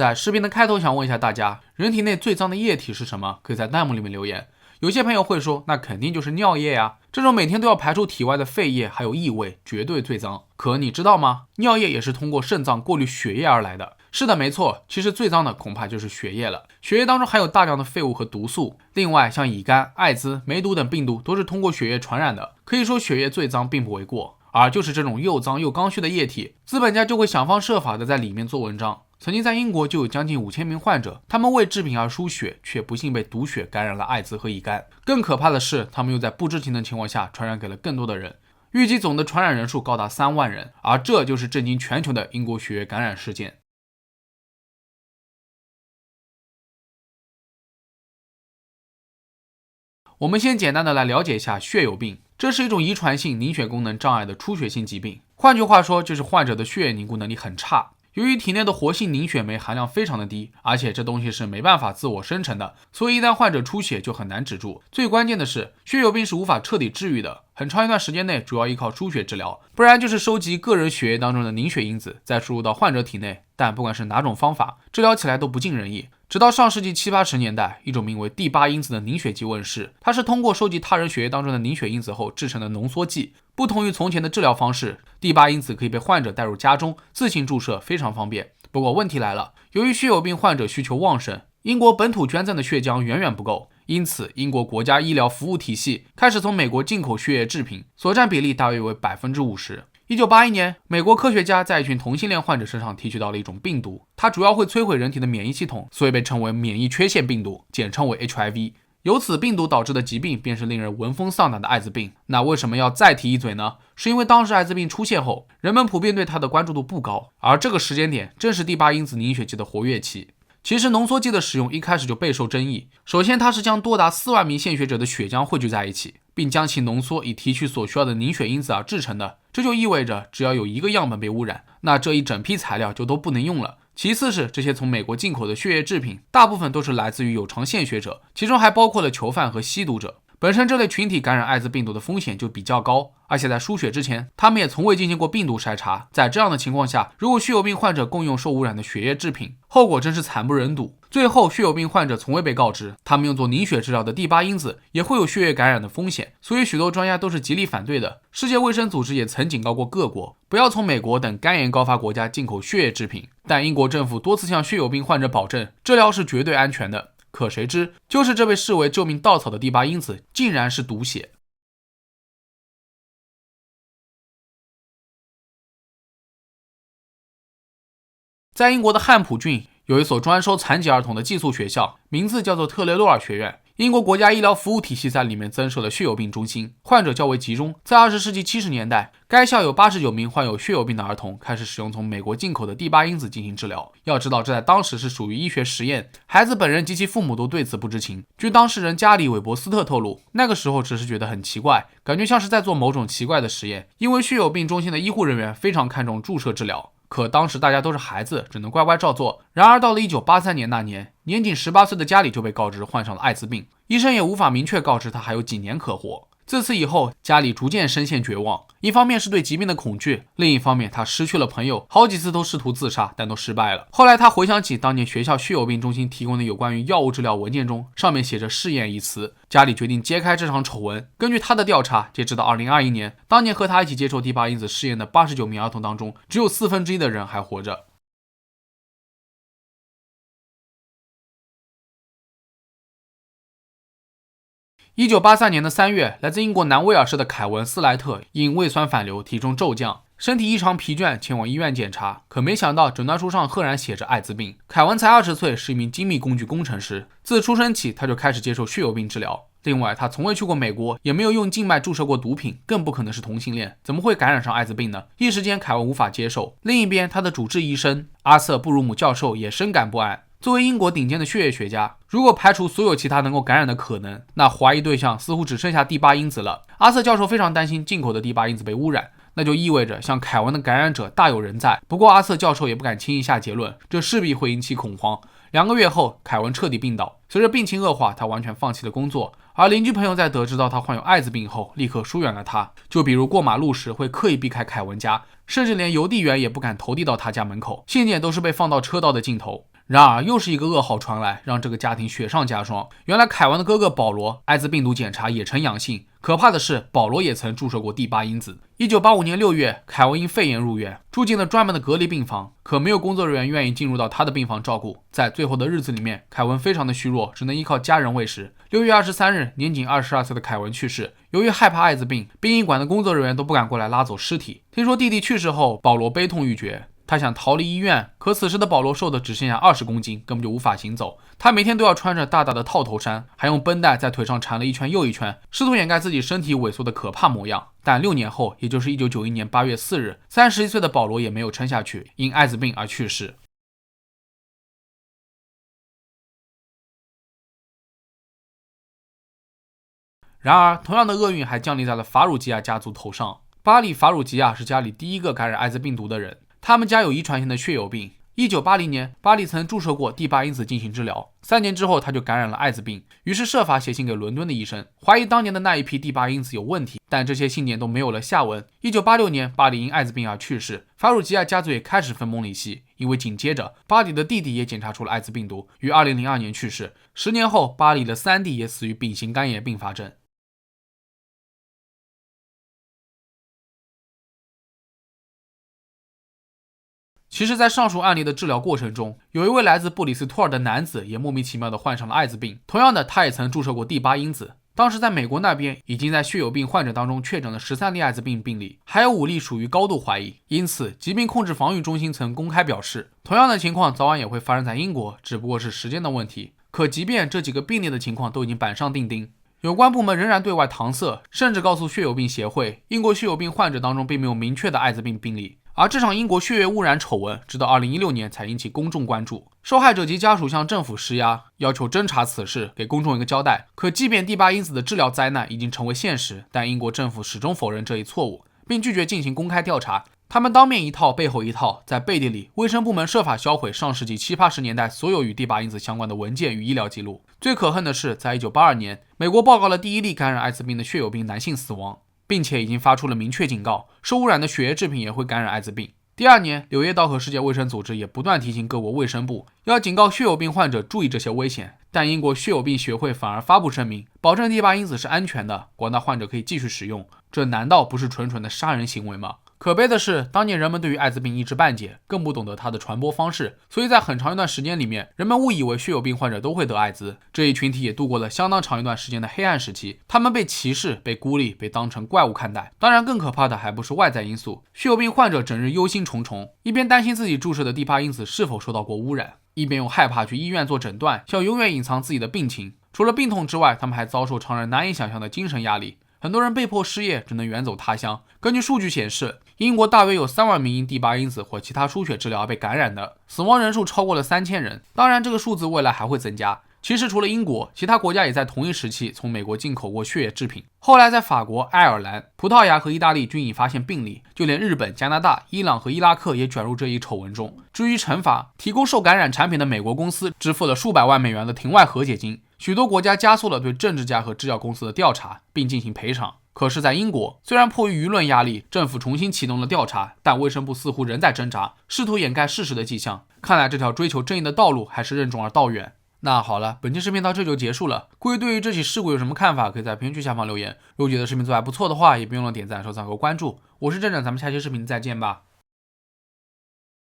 在视频的开头想问一下大家，人体内最脏的液体是什么？可以在弹幕里面留言。有些朋友会说，那肯定就是尿液呀，这种每天都要排出体外的废液还有异味，绝对最脏。可你知道吗？尿液也是通过肾脏过滤血液而来的。是的，没错，其实最脏的恐怕就是血液了。血液当中含有大量的废物和毒素，另外像乙肝、艾滋、梅毒等病毒都是通过血液传染的。可以说血液最脏并不为过。而就是这种又脏又刚需的液体，资本家就会想方设法的在里面做文章。曾经在英国就有将近5000名患者，他们为制品而输血，却不幸被毒血感染了艾滋和乙肝。更可怕的是，他们又在不知情的情况下传染给了更多的人。预计总的传染人数高达3万人，而这就是震惊全球的英国血液感染事件。我们先简单的来了解一下血友病，这是一种遗传性凝血功能障碍的出血性疾病，换句话说就是患者的血液凝固能力很差。由于体内的活性凝血酶含量非常的低，而且这东西是没办法自我生成的，所以一旦患者出血就很难止住。最关键的是，血友病是无法彻底治愈的，很长一段时间内主要依靠输血治疗，不然就是收集个人血液当中的凝血因子，再输入到患者体内。但不管是哪种方法，治疗起来都不尽人意。直到上世纪70、80年代，一种名为第8因子的凝血剂问世，它是通过收集他人血液当中的凝血因子后制成的浓缩剂。不同于从前的治疗方式，第8因子可以被患者带入家中自行注射，非常方便。不过问题来了，由于血友病患者需求旺盛，英国本土捐赠的血浆远远不够，因此英国国家医疗服务体系开始从美国进口血液制品，所占比例大约为50%。1981年，美国科学家在一群同性恋患者身上提取到了一种病毒，它主要会摧毁人体的免疫系统，所以被称为免疫缺陷病毒，简称为 HIV。由此病毒导致的疾病便是令人闻风丧胆的艾滋病。那为什么要再提一嘴呢？是因为当时艾滋病出现后，人们普遍对它的关注度不高，而这个时间点正是第8因子凝血剂的活跃期。其实浓缩剂的使用一开始就备受争议。首先，它是将多达4万名献血者的血浆汇聚在一起，并将其浓缩以提取所需要的凝血因子而制成的。这就意味着，只要有一个样本被污染，那这一整批材料就都不能用了。其次是这些从美国进口的血液制品，大部分都是来自于有偿献血者，其中还包括了囚犯和吸毒者。本身这类群体感染艾滋病毒的风险就比较高，而且在输血之前，他们也从未进行过病毒筛查。在这样的情况下，如果血友病患者共用受污染的血液制品，后果真是惨不忍睹。最后，血友病患者从未被告知，他们用作凝血治疗的第8因子也会有血液感染的风险，所以许多专家都是极力反对的。世界卫生组织也曾警告过各国，不要从美国等肝炎高发国家进口血液制品，但英国政府多次向血友病患者保证，治疗是绝对安全的。可谁知，就是这被视为救命稻草的第8因子，竟然是毒血。在英国的汉普郡有一所专收残疾儿童的寄宿学校，名字叫做特雷洛尔学院。英国国家医疗服务体系在里面增设了血友病中心，患者较为集中。在20世纪70年代，该校有89名患有血友病的儿童开始使用从美国进口的第8因子进行治疗。要知道，这在当时是属于医学实验，孩子本人及其父母都对此不知情。据当事人加里·韦伯斯特透露，那个时候只是觉得很奇怪，感觉像是在做某种奇怪的实验，因为血友病中心的医护人员非常看重注射治疗。可当时大家都是孩子，只能乖乖照做。然而到了1983年那年，年仅18岁的加里就被告知患上了艾滋病，医生也无法明确告知他还有几年可活。自此以后，加里逐渐深陷绝望，一方面是对疾病的恐惧，另一方面他失去了朋友，好几次都试图自杀，但都失败了。后来他回想起当年学校血友病中心提供的有关于药物治疗文件中，上面写着试验一词，加里决定揭开这场丑闻。根据他的调查，截止到2021年，当年和他一起接受第8因子试验的89名儿童当中，只有1/4的人还活着。1983年的3月，来自英国南威尔士的凯文·斯莱特因胃酸反流，体重骤降，身体异常疲倦，前往医院检查，可没想到诊断书上赫然写着艾滋病。凯文才20岁，是一名精密工具工程师，自出生起他就开始接受血友病治疗。另外，他从未去过美国，也没有用静脉注射过毒品，更不可能是同性恋，怎么会感染上艾滋病呢？一时间，凯文无法接受。另一边，他的主治医生阿瑟·布鲁姆教授也深感不安。作为英国顶尖的血液学家，如果排除所有其他能够感染的可能，那怀疑对象似乎只剩下第8因子了。阿瑟教授非常担心进口的第8因子被污染，那就意味着像凯文的感染者大有人在。不过阿瑟教授也不敢轻易下结论，这势必会引起恐慌。2个月后，凯文彻底病倒。随着病情恶化，他完全放弃了工作。而邻居朋友在得知到他患有艾滋病后，立刻疏远了他。就比如过马路时会刻意避开凯文家，甚至连邮递员也不敢投递到他家门口，信件都是被放到车道的尽头。然而，又是一个噩耗传来，让这个家庭雪上加霜。原来，凯文的哥哥保罗艾滋病毒检查也呈阳性。可怕的是，保罗也曾注射过第8因子。1985年6月，凯文因肺炎入院，住进了专门的隔离病房，可没有工作人员愿意进入到他的病房照顾。在最后的日子里面，凯文非常的虚弱，只能依靠家人喂食。6月23日，年仅22岁的凯文去世。由于害怕艾滋病，殡仪馆的工作人员都不敢过来拉走尸体。听说弟弟去世后，保罗悲痛欲绝。他想逃离医院，可此时的保罗瘦的只剩下20公斤，根本就无法行走。他每天都要穿着大大的套头衫，还用绷带在腿上缠了一圈又一圈，试图掩盖自己身体萎缩的可怕模样。但6年后，也就是1991年8月4日，31岁的保罗也没有撑下去，因艾滋病而去世。然而，同样的厄运还降临在了法鲁吉亚家族头上。巴里·法鲁吉亚是家里第一个感染艾滋病毒的人。他们家有遗传性的血友病。1980年，巴里曾注射过第8因子进行治疗，3年之后他就感染了艾滋病，于是设法写信给伦敦的医生，怀疑当年的那一批第8因子有问题，但这些信件都没有了下文。1986年，巴里因艾滋病而去世，法鲁吉亚家族也开始分崩离析，因为紧接着巴里的弟弟也检查出了艾滋病毒，于2002年去世。10年后，巴里的3弟也死于丙型肝炎并发症。其实，在上述案例的治疗过程中，有一位来自布里斯托尔的男子也莫名其妙地患上了艾滋病。同样的，他也曾注射过第8因子。当时在美国那边，已经在血友病患者当中确诊了13例艾滋病病例，还有5例属于高度怀疑。因此，疾病控制防御中心曾公开表示，同样的情况早晚也会发生在英国，只不过是时间的问题。可即便这几个病例的情况都已经板上钉钉，有关部门仍然对外搪塞，甚至告诉血友病协会，英国血友病患者当中并没有明确的艾滋病病例。而这场英国血液污染丑闻，直到2016年才引起公众关注。受害者及家属向政府施压，要求侦查此事，给公众一个交代。可即便第8因子的治疗灾难已经成为现实，但英国政府始终否认这一错误，并拒绝进行公开调查。他们当面一套，背后一套，在背地里，卫生部门设法销毁上世纪70、80年代所有与第8因子相关的文件与医疗记录。最可恨的是，在1982年，美国报告了第1例感染艾滋病的血友病男性死亡，并且已经发出了明确警告，受污染的血液制品也会感染艾滋病。第2年，柳叶刀和世界卫生组织也不断提醒各国卫生部，要警告血友病患者注意这些危险。但英国血友病学会反而发布声明，保证第8因子是安全的，广大患者可以继续使用。这难道不是纯纯的杀人行为吗？可悲的是，当年人们对于艾滋病一知半解，更不懂得它的传播方式，所以在很长一段时间里面，人们误以为血友病患者都会得艾滋。这一群体也度过了相当长一段时间的黑暗时期，他们被歧视、被孤立、被当成怪物看待。当然，更可怕的还不是外在因素，血友病患者整日忧心忡忡，一边担心自己注射的第8因子是否受到过污染，一边又害怕去医院做诊断，想永远隐藏自己的病情。除了病痛之外，他们还遭受常人难以想象的精神压力。很多人被迫失业，只能远走他乡。根据数据显示，英国大约有3万名因第8因子或其他输血治疗而被感染的，死亡人数超过了3000人。当然，这个数字未来还会增加。其实除了英国，其他国家也在同一时期从美国进口过血液制品。后来在法国、爱尔兰、葡萄牙和意大利均已发现病例，就连日本、加拿大、伊朗和伊拉克也卷入这一丑闻中。至于惩罚，提供受感染产品的美国公司支付了数百万美元的庭外和解金。许多国家加速了对政治家和制药公司的调查，并进行赔偿。可是，在英国，虽然迫于舆论压力，政府重新启动了调查，但卫生部似乎仍在挣扎，试图掩盖事实的迹象。看来这条追求正义的道路还是任重而道远。那好了，本期视频到这就结束了。各位对于这起事故有什么看法，可以在评论区下方留言。如果觉得视频做还不错的话，也别忘了点赞、收藏和关注。我是镇长，咱们下期视频再见吧。